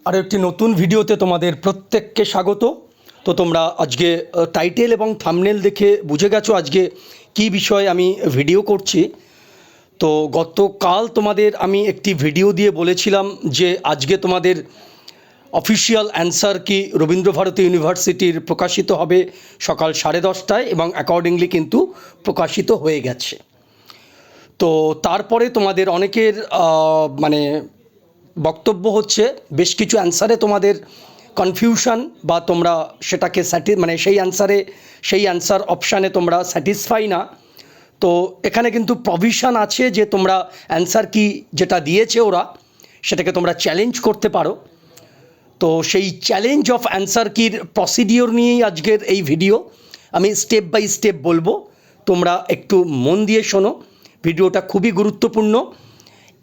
আর একটি নতুন ভিডিওতে তোমাদের প্রত্যেককে স্বাগত। তো তোমরা আজকে টাইটেল এবং থাম্বনেল দেখে বুঝে গেছো আজকে কি বিষয়ে আমি ভিডিও করছি। তো গতকাল তোমাদের আমি একটি ভিডিও দিয়ে বলেছিলাম যে আজকে তোমাদের অফিসিয়াল অ্যান্সার কি রবীন্দ্রভারতী ইউনিভার্সিটির প্রকাশিত হবে সকাল 10:30টায় এবং অ্যাকর্ডিংলি কিন্তু প্রকাশিত হয়ে গেছে। তো তারপরে তোমাদের অনেকের মানে বক্তব্য হচ্ছে বেশ কিছু অ্যান্সারে তোমাদের কনফিউশন বা তোমরা সেটাকে সেই অ্যান্সার অপশানে তোমরা স্যাটিসফাই না। তো এখানে কিন্তু প্রভিশন আছে যে তোমরা অ্যান্সার কি যেটা দিয়েছে ওরা সেটাকে তোমরা চ্যালেঞ্জ করতে পারো। তো সেই চ্যালেঞ্জ অফ অ্যান্সার কির প্রসিডিওর নিয়েই আজকের এই ভিডিও। আমি স্টেপ বাই স্টেপ বলবো, তোমরা একটু মন দিয়ে শোনো। ভিডিওটা খুবই গুরুত্বপূর্ণ।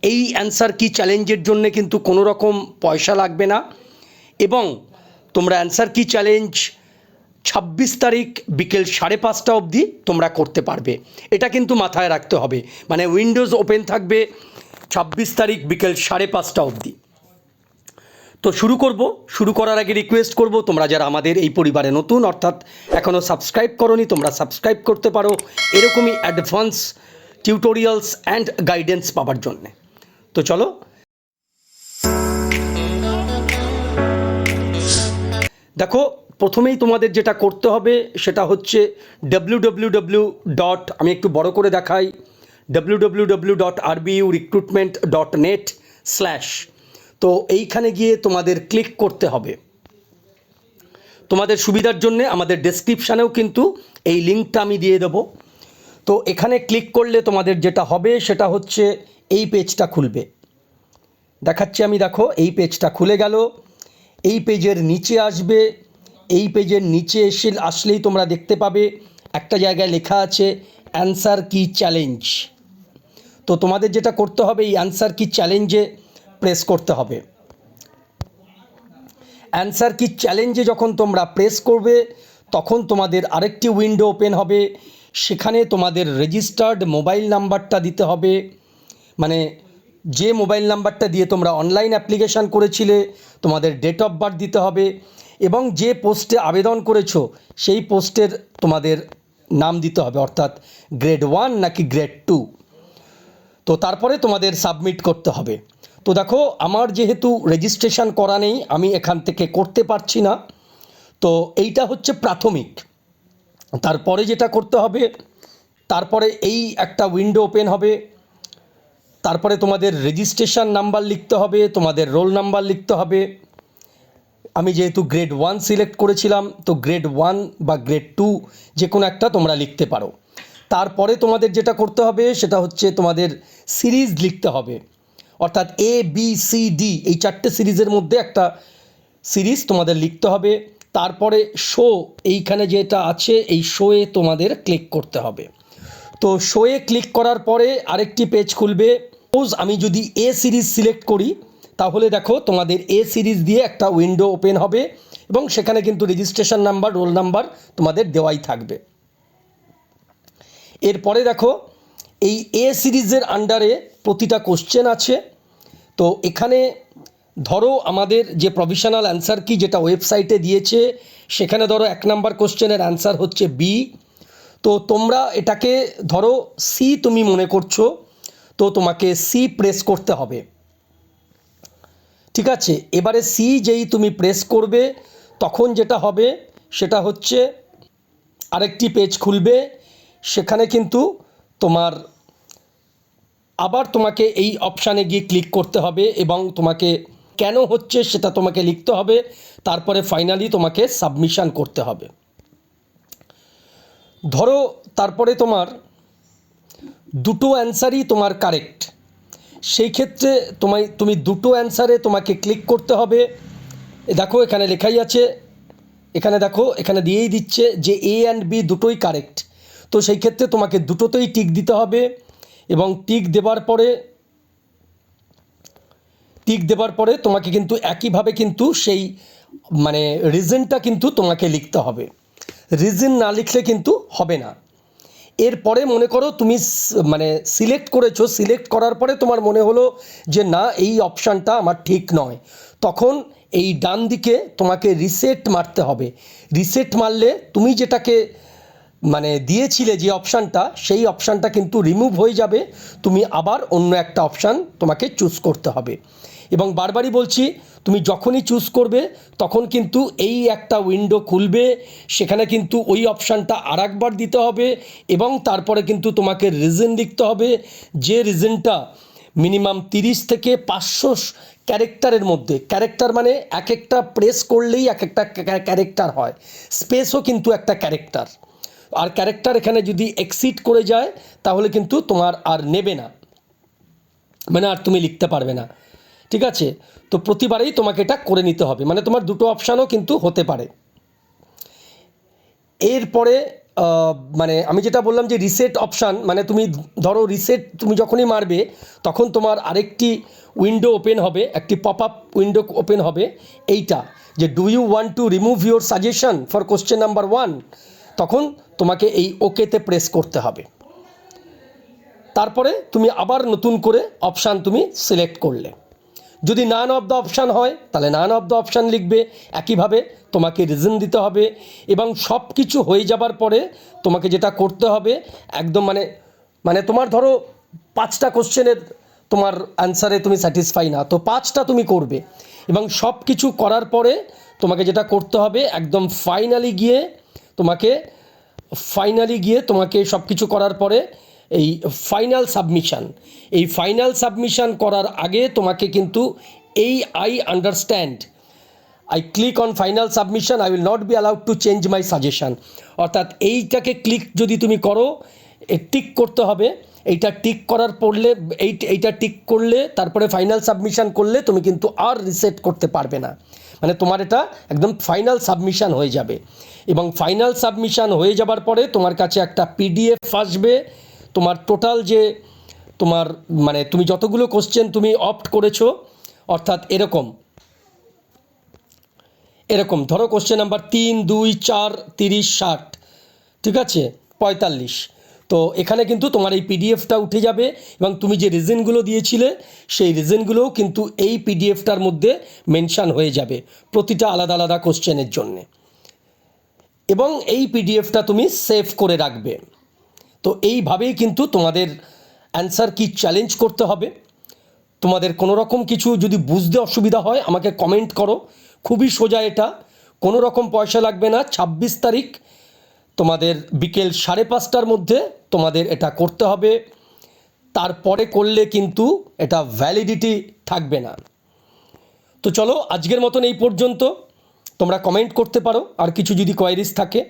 এই অ্যান্সার কি চ্যালেঞ্জের জন্য কিন্তু কোনো রকম পয়সা লাগবে না এবং তোমরা অ্যান্সার কি চ্যালেঞ্জ 26 তারিখ বিকেল 5:30 অবধি তোমরা করতে পারবে। এটা কিন্তু মাথায় রাখতে হবে, মানে উইন্ডোজ ওপেন থাকবে 26 তারিখ বিকেল 5:30 অবধি। তো শুরু করার আগে রিকোয়েস্ট করব, তোমরা যারা আমাদের এই পরিবারে নতুন অর্থাৎ এখনও সাবস্ক্রাইব করোনি তোমরা সাবস্ক্রাইব করতে পারো এরকমই অ্যাডভান্স টিউটোরিয়ালস অ্যান্ড গাইডেন্স পাওয়ার জন্যে। তো চলো, দেখো প্রথমেই তোমাদের যেটা করতে হবে সেটা হচ্ছে www. আমি একটু বড় করে দেখাই, www.rburecruitment.net/। তো এইখানে গিয়ে তোমাদের ক্লিক করতে হবে। তোমাদের সুবিধার জন্য আমাদের ডেসক্রিপশানেও কিন্তু এই লিঙ্কটা আমি দিয়ে দেবো। তো এখানে ক্লিক করলে তোমাদের যেটা হবে সেটা হচ্ছে এই পেজটা খুলবে। দেখাচ্ছি আমি, দেখো এই পেজটা খুলে গেল। এই পেজের নিচে আসবে, এই পেজের নিচে আসলেই তোমরা দেখতে পাবে একটা জায়গায় লেখা আছে অ্যান্সার কি চ্যালেঞ্জ। তো তোমাদের যেটা করতে হবে এই অ্যান্সার কি চ্যালেঞ্জে প্রেস করতে হবে। অ্যান্সার কি চ্যালেঞ্জে যখন তোমরা প্রেস করবে তখন তোমাদের আরেকটি উইন্ডো ওপেন হবে। সেখানে তোমাদের রেজিস্টার্ড মোবাইল নাম্বারটা দিতে হবে, মানে যে মোবাইল নাম্বারটা দিয়ে তোমরা অনলাইন অ্যাপ্লিকেশান করেছিলে, তোমাদের ডেট অফ বার্থ দিতে হবে এবং যে পোস্টে আবেদন করেছো সেই পোস্টের তোমাদের নাম দিতে হবে, অর্থাৎ গ্রেড 1 নাকি গ্রেড 2। তো তারপরে তোমাদের সাবমিট করতে হবে। তো দেখো আমার যেহেতু রেজিস্ট্রেশন করা নেই আমি এখান থেকে করতে পারছি না। তো এইটা হচ্ছে প্রাথমিক। তারপরে যেটা করতে হবে, তারপরে এই একটা উইন্ডো ওপেন হবে। তারপরে তোমাদের রেজিস্ট্রেশন নাম্বার লিখতে হবে, তোমাদের রোল নাম্বার লিখতে হবে। আমি যেহেতু গ্রেড 1 সিলেক্ট করেছিলাম তো গ্রেড 1 বা গ্রেড 2 যে কোনো একটা তোমরা লিখতে পারো। তারপরে তোমাদের যেটা করতে হবে সেটা হচ্ছে তোমাদের সিরিজ লিখতে হবে, অর্থাৎ ABCD এই 4টে সিরিজের মধ্যে একটা সিরিজ তোমাদের লিখতে হবে। তারপরে শো, এইখানে যেটা আছে এই শোয়ে তোমাদের ক্লিক করতে হবে। তো শোয়ে ক্লিক করার পরে আরেকটি পেজ খুলবে। আমি যদি A সিরিজ সিলেক্ট করি তাহলে দেখো তোমাদের A সিরিজ দিয়ে একটা উইন্ডো ওপেন হবে এবং সেখানে কিন্তু রেজিস্ট্রেশন নাম্বার রোল নাম্বার তোমাদের দেওয়াই থাকবে। এরপরে দেখো এই A সিরিজের আন্ডারে প্রতিটা কোশ্চেন আছে। তো এখানে ধরো আমাদের যে প্রভিশনাল অ্যান্সার কি যেটা ওয়েবসাইটে দিয়েছে সেখানে ধরো 1 নাম্বার কোশ্চেনের অ্যান্সার হচ্ছে B। তো তোমরা এটাকে ধরো C তুমি মনে করছো, তো তোমাকে C প্রেস করতে হবে, ঠিক আছে। এবারে C যেই তুমি প্রেস করবে তখন যেটা হবে সেটা হচ্ছে আরেকটি পেজ খুলবে। সেখানে কিন্তু তোমাকে এই অপশানে গিয়ে ক্লিক করতে হবে এবং তোমাকে কেন হচ্ছে সেটা তোমাকে লিখতে হবে। তারপরে ফাইনালি তোমাকে সাবমিশন করতে হবে। ধরো তারপরে তোমার দুটো অ্যান্সারই তোমার কারেক্ট, সেই ক্ষেত্রে তুমি দুটো অ্যান্সারে তোমাকে ক্লিক করতে হবে। দেখো এখানে লেখাই আছে, এখানে দেখো এখানে দিয়েই দিচ্ছে যে A অ্যান্ড B দুটোই কারেক্ট। তো সেই ক্ষেত্রে তোমাকে দুটোতেই টিক দিতে হবে এবং টিক দেওয়ার পরে তোমাকে কিন্তু একইভাবে কিন্তু সেই মানে রিজনটা কিন্তু তোমাকে লিখতে হবে। রিজন না লিখলে কিন্তু হবে না। এরপরে মনে করো তুমি মানে সিলেক্ট করেছো, সিলেক্ট করার পরে তোমার মনে হলো যে না এই অপশানটা আমার ঠিক নয়, তখন এই ডান দিকে তোমাকে রিসেট মারতে হবে। রিসেট মারলে তুমি যেটাকে মানে দিয়েছিলে যে অপশানটা, সেই অপশানটা কিন্তু রিমুভ হয়ে যাবে। তুমি আবার অন্য একটা অপশান তোমাকে চুজ করতে হবে। এবং বারবারই বলছি, তুমি যখনই চুজ করবে তখন কিন্তু এই একটা উইন্ডো খুলবে, সেখানে কিন্তু ওই অপশানটা আরেকবার দিতে হবে এবং তারপরে কিন্তু তোমাকে রিজন লিখতে হবে, যে রিজনটা মিনিমাম 30 থেকে 500 ক্যারেক্টারের মধ্যে। ক্যারেক্টার মানে এক একটা প্রেস করলেই এক একটা ক্যারেক্টার হয়, স্পেসও কিন্তু একটা ক্যারেক্টার। আর ক্যারেক্টার এখানে যদি এক্সিড করে যায় তাহলে কিন্তু তোমার আর নেবে না, মানে আর তুমি লিখতে পারবে না, ঠিক আছে? তো প্রতিবারেই তোমাকে এটা করে নিতে হবে, মানে তোমার দুটো অপশানও কিন্তু হতে পারে। এরপরে মানে আমি যেটা বললাম যে রিসেট অপশান, মানে তুমি ধরো রিসেট তুমি যখনই মারবে তখন তোমার আরেকটি উইন্ডো ওপেন হবে, একটি পপ আপ উইন্ডো ওপেন হবে, এইটা যে do you want to remove your suggestion for question number 1, তখন তোমাকে এই ওকেতে প্রেস করতে হবে। তারপরে তুমি আবার নতুন করে অপশান তুমি সিলেক্ট করলে। যদি নান অফ দ্য অপশান হয় তাহলে নান অফ দ্য অপশান লিখবে, একইভাবে তোমাকে রিজন দিতে হবে। এবং সব কিছু হয়ে যাবার পরে তোমাকে যেটা করতে হবে একদম মানে তোমার ধরো 5টা কোশ্চেনের তোমার অ্যান্সারে তুমি স্যাটিসফাই না, তো 5টা তুমি করবে। এবং সব কিছু করার পরে তোমাকে যেটা করতে হবে একদম ফাইনালি গিয়ে তোমাকে সব কিছু করার পরে এই ফাইনাল সাবমিশন করার আগে তোমাকে কিন্তু এই I understand, I click on final submission, I will not be allowed to change my suggestion, অর্থাৎ এইটাকে ক্লিক যদি তুমি করো, টিক করতে হবে। এইটা টিক করার পড়লে এইটা টিক করলে তারপরে ফাইনাল সাবমিশন করলে তুমি কিন্তু আর রিসেট করতে পারবে না, মানে তোমার এটা একদম ফাইনাল সাবমিশন হয়ে যাবে। এবং ফাইনাল সাবমিশন হয়ে যাবার পরে তোমার কাছে একটা পিডিএফ আসবে, তোমার টোটাল যে তোমার মানে তুমি যতগুলো কোশ্চেন তুমি অপ্ট করেছো, অর্থাৎ এরকম ধরো কোশ্চেন নাম্বার 3, 2, 4, 30, 60, ঠিক আছে, 45। তো এখানে কিন্তু তোমার এই পিডিএফটা উঠে যাবে এবং তুমি যে রিজনগুলো দিয়েছিলে সেই রিজনগুলোও কিন্তু এই পিডিএফটার মধ্যে মেনশান হয়ে যাবে প্রতিটা আলাদা আলাদা কোশ্চেনের জন্যে। এবং এই পিডিএফটা তুমি সেভ করে রাখবে। তো এইভাবেই কিন্তু তোমাদের অ্যান্সার কি চ্যালেঞ্জ করতে হবে। তোমাদের কোনো রকম কিছু যদি বুঝতে অসুবিধা হয় আমাকে কমেন্ট করো, খুবই সোজা, এটা কোনো রকম পয়সা লাগবে না। 26 তারিখ তোমাদের বিকেল 5:30টার মধ্যে তোমাদের এটা করতে হবে, তারপরে করলে কিন্তু এটা ভ্যালিডিটি থাকবে না। তো চলো আজকের মতন এই পর্যন্ত, তোমরা কমেন্ট করতে পারো আর কিছু যদি কোয়ারিজ থাকে।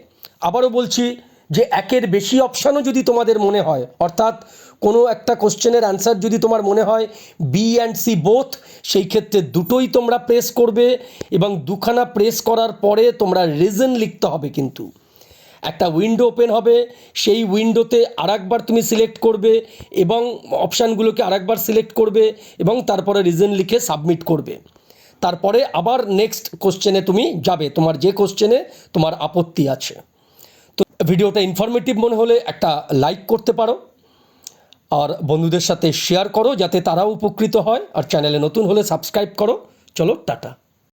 আবারও বলছি যে একের বেশি অপশানও যদি তোমাদের মনে হয়, অর্থাৎ কোনো একটা কোশ্চেনের অ্যান্সার যদি তোমার মনে হয় বি অ্যান্ড সি বোথ, সেই ক্ষেত্রে দুটোই তোমরা প্রেস করবে এবং দুখানা প্রেস করার পরে তোমরা রিজন লিখতে হবে। কিন্তু একটা উইন্ডো ওপেন হবে, সেই উইন্ডোতে আরেকবার তুমি সিলেক্ট করবে এবং অপশানগুলোকে আরেকবার সিলেক্ট করবে এবং তারপরে রিজন লিখে সাবমিট করবে। তারপরে আবার নেক্সট কোশ্চেনে তুমি যাবে, তোমার যে কোশ্চেনে তোমার আপত্তি আছে। তো ভিডিওটা ইনফরমেটিভ মনে হলে একটা লাইক করতে পারো আর বন্ধুদের সাথে শেয়ার করো যাতে তারাও উপকৃত হয়, আর চ্যানেলে নতুন হলে সাবস্ক্রাইব করো। চলো টাটা।